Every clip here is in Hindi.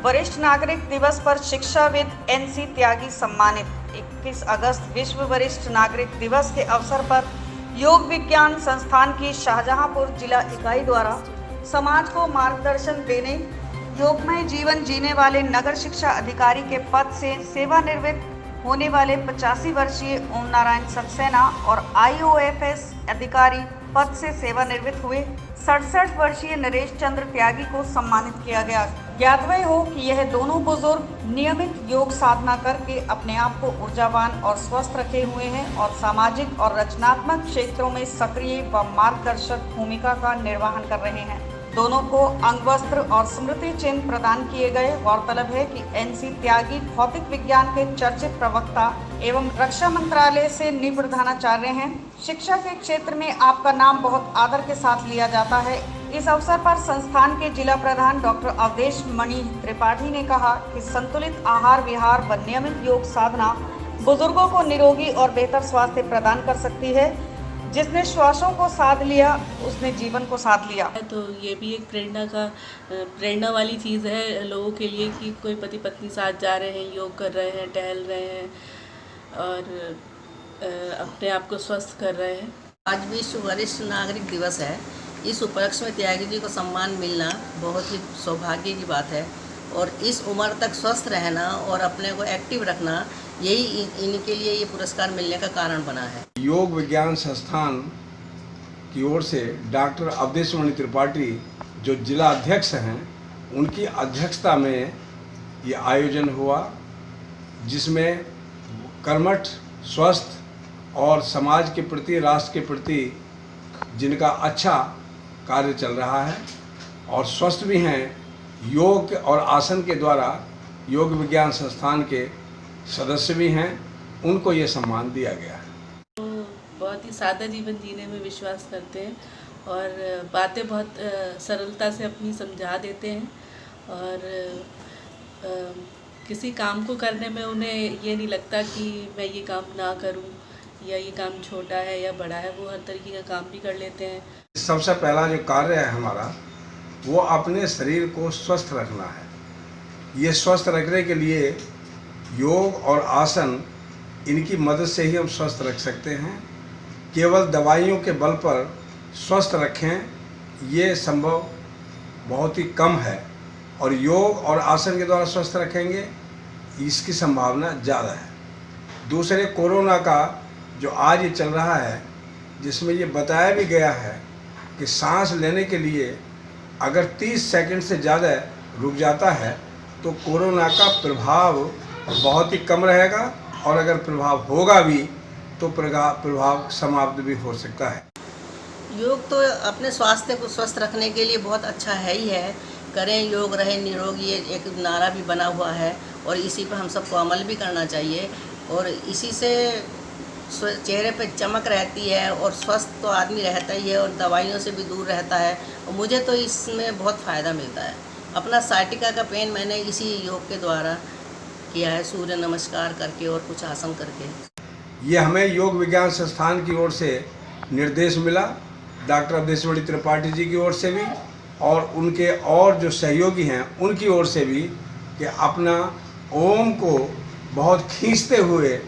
वरिष्ठ नागरिक दिवस पर शिक्षाविद एनसी त्यागी सम्मानित। 21 अगस्त विश्व वरिष्ठ नागरिक दिवस के अवसर पर योग विज्ञान संस्थान की शाहजहांपुर जिला इकाई द्वारा समाज को मार्गदर्शन देने योगमय जीवन जीने वाले नगर शिक्षा अधिकारी के पद से सेवानिवृत्त होने वाले 85 वर्षीय ओम नारायण सक्सेना और IOFS अधिकारी पद से सेवानिवृत्त हुए 67 वर्षीय नरेश चंद्र त्यागी को सम्मानित किया गया। ज्ञातव्य हो कि यह दोनों बुजुर्ग नियमित योग साधना करके अपने आप को ऊर्जावान और स्वस्थ रखे हुए हैं और सामाजिक और रचनात्मक क्षेत्रों में सक्रिय व मार्गदर्शक भूमिका का निर्वहन कर रहे हैं। दोनों को अंग वस्त्र और स्मृति चिन्ह प्रदान किए गए। गौरतलब है कि एनसी त्यागी भौतिक विज्ञान के चर्चित प्रवक्ता एवं रक्षा मंत्रालय से निप्रधानाचार्य हैं। शिक्षा के क्षेत्र में आपका नाम बहुत आदर के साथ लिया जाता है। इस अवसर पर संस्थान के जिला प्रधान डॉक्टर अवधेश मणि त्रिपाठी ने कहा कि संतुलित आहार विहार व नियमित योग साधना बुजुर्गों को निरोगी और बेहतर स्वास्थ्य प्रदान कर सकती है। जिसने श्वासों को साध लिया उसने जीवन को साध लिया। तो ये भी एक प्रेरणा वाली चीज़ है लोगों के लिए कि कोई पति पत्नी साथ जा रहे हैं, योग कर रहे हैं, टहल रहे हैं और अपने आप को स्वस्थ कर रहे हैं। आज विश्व वरिष्ठ नागरिक दिवस है। इस उपलक्ष्य में त्यागी जी को सम्मान मिलना बहुत ही सौभाग्य की बात है और इस उम्र तक स्वस्थ रहना और अपने को एक्टिव रखना यही इनके लिए ये पुरस्कार मिलने का कारण बना है। योग विज्ञान संस्थान की ओर से डॉक्टर अवधेश मणि त्रिपाठी जो जिला अध्यक्ष हैं उनकी अध्यक्षता में ये आयोजन हुआ, जिसमें कर्मठ, स्वस्थ और समाज के प्रति, राष्ट्र के प्रति जिनका अच्छा कार्य चल रहा है और स्वस्थ भी हैं, योग और आसन के द्वारा योग विज्ञान संस्थान के सदस्य भी हैं, उनको ये सम्मान दिया गया है। तो बहुत ही सादा जीवन जीने में विश्वास करते हैं और बातें बहुत सरलता से अपनी समझा देते हैं और किसी काम को करने में उन्हें ये नहीं लगता कि मैं ये काम ना करूं या ये काम छोटा है या बड़ा है। वो हर तरीके का काम भी कर लेते हैं। सबसे पहला जो कार्य है हमारा वो अपने शरीर को स्वस्थ रखना है। ये स्वस्थ रखने के लिए योग और आसन इनकी मदद से ही हम स्वस्थ रख सकते हैं। केवल दवाइयों के बल पर स्वस्थ रखें ये संभव बहुत ही कम है और योग और आसन के द्वारा स्वस्थ रखेंगे इसकी संभावना ज़्यादा है। दूसरे, कोरोना का जो आज ये चल रहा है जिसमें ये बताया भी गया है कि सांस लेने के लिए अगर 30 सेकंड से ज़्यादा रुक जाता है तो कोरोना का प्रभाव बहुत ही कम रहेगा और अगर प्रभाव होगा भी तो प्रभाव समाप्त भी हो सकता है। योग तो अपने स्वास्थ्य को स्वस्थ रखने के लिए बहुत अच्छा है ही है। करें योग रहे निरोगी, ये एक नारा भी बना हुआ है और इसी पर हम सबको अमल भी करना चाहिए और इसी से चेहरे पे चमक रहती है और स्वस्थ तो आदमी रहता ही है और दवाइयों से भी दूर रहता है। और मुझे तो इसमें बहुत फ़ायदा मिलता है। अपना साइटिका का पेन मैंने इसी योग के द्वारा किया है, सूर्य नमस्कार करके और कुछ आसन करके। ये हमें योग विज्ञान संस्थान की ओर से निर्देश मिला, डॉक्टर अवधेश मणि त्रिपाठी जी की ओर से भी और उनके और जो सहयोगी हैं उनकी ओर से भी कि अपना ओम को बहुत खींचते हुए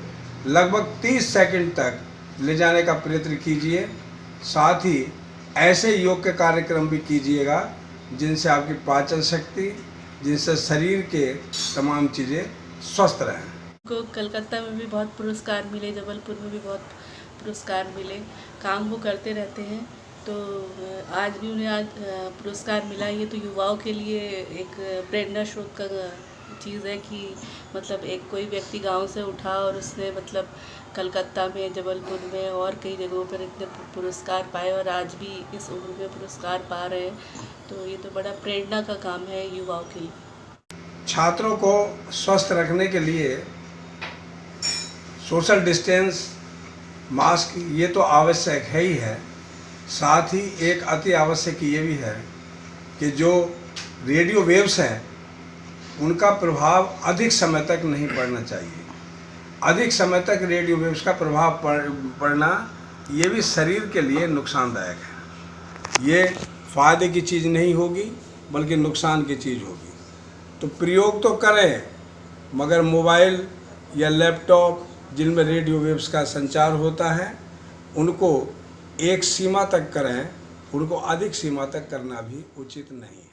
लगभग 30 सेकंड तक ले जाने का प्रयत्न कीजिए। साथ ही ऐसे योग के कार्यक्रम भी कीजिएगा जिनसे आपकी पाचन शक्ति, जिनसे शरीर के तमाम चीज़ें स्वस्थ रहें। को कलकत्ता में भी बहुत पुरस्कार मिले, जबलपुर में भी बहुत पुरस्कार मिले। काम वो करते रहते हैं तो आज भी उन्हें आज पुरस्कार मिला। ये तो युवाओं के लिए एक प्रेरणा स्रोत का चीज़ है कि मतलब एक कोई व्यक्ति गांव से उठा और उसने मतलब कलकत्ता में, जबलपुर में और कई जगहों पर इतने पुरस्कार पाए और आज भी इस उम्र में पुरस्कार पा रहे हैं। तो ये तो बड़ा प्रेरणा का काम है युवाओं के लिए। छात्रों को स्वस्थ रखने के लिए सोशल डिस्टेंस, मास्क ये तो आवश्यक है ही है। साथ ही एक अति आवश्यक ये भी है कि जो रेडियो वेव्स हैं उनका प्रभाव अधिक समय तक नहीं पड़ना चाहिए। अधिक समय तक रेडियो वेव्स का प्रभाव पड़ना ये भी शरीर के लिए नुकसानदायक है। ये फ़ायदे की चीज़ नहीं होगी बल्कि नुकसान की चीज़ होगी। तो प्रयोग तो करें, मगर मोबाइल या लैपटॉप जिनमें रेडियो वेव्स का संचार होता है उनको एक सीमा तक करें, उनको अधिक सीमा तक करना भी उचित नहीं है।